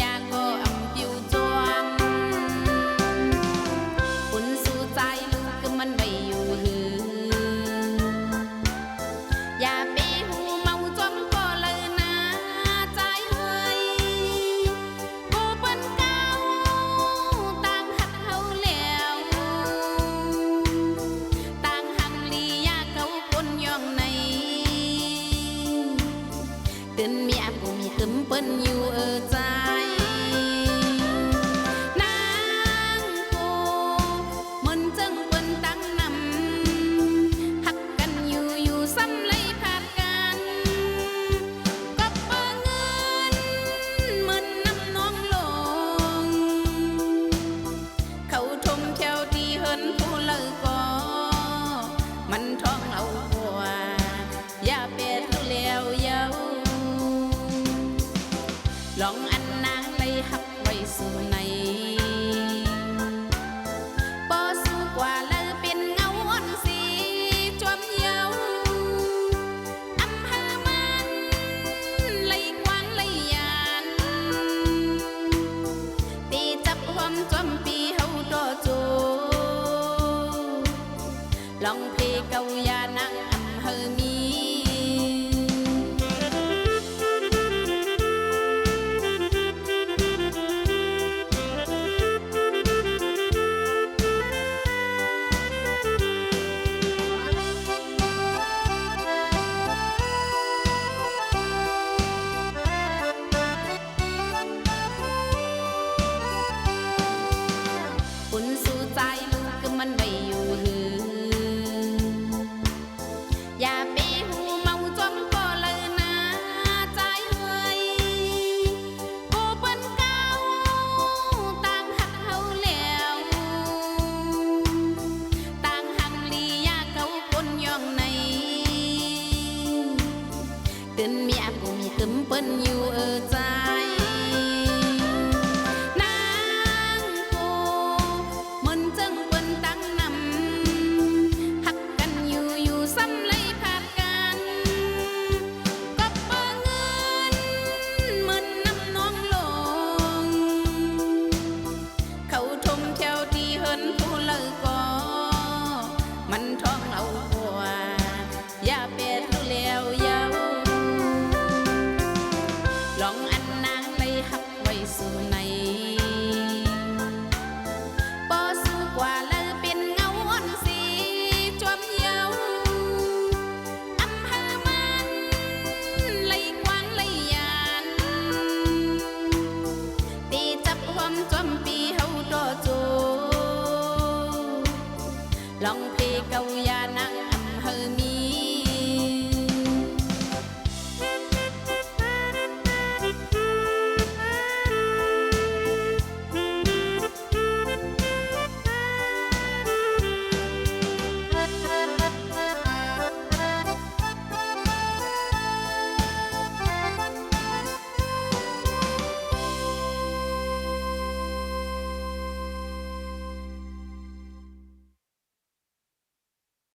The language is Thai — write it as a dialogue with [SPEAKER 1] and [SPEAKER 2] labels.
[SPEAKER 1] ยาก็อำปิวจวมคุณสู้ใจลูกก็มันไม่อยู่หืออย่าไปหูเมาจมก็เลยนะใจเฮ้ยกูเป็นเก่าต่างหักเฮาแล้วต่างหังลียาเขาคนย่องในเดินเมียกูมีตึมเปิ้นอยู่ใจนางกูมันจังเปิ้นตั้งนำหักกันอยู่ซ้ำเลยขาดกันก็เปิ้นเงินมันน้ำน้องลงเขาทมแถวที่เฮินผู้เลิกก็มันท้องเอากว่าอย่าเป็ดรู้แล้วเย้าลองอันนางเลยหักไว้สู่ในปอสู้กว่าเลยเป็นเงาอ่อนสีจวมเยาอำเภอมันเลยกว้างเลยยานตีจับความจวมปีเฮาโดโจลองเพเกายานางอำเภอมีคุณสู้ใจลูกก็มันไม่อยู่หืออย่าไปหูเมาจมก็เลยนะใจเฮ้ยกูเป็นเก่าต่างหักเฮาแล้วต่างหังลียาเขาคนย่องในเดินเมียกูมีตึมเปิ้นอยู่ใจผู้เลิกก็มันท้องเอากว่าอย่าเป็ดรู้แล้วเย้าลองอันนางเลยหักไว้สู่ในปอสู้กว่าเลยเป็นเงาอ่อนสีจวมเยาอำเภอมันเลยกว้างเลยยานตีจับความจวมปีเฮาโดโจลอง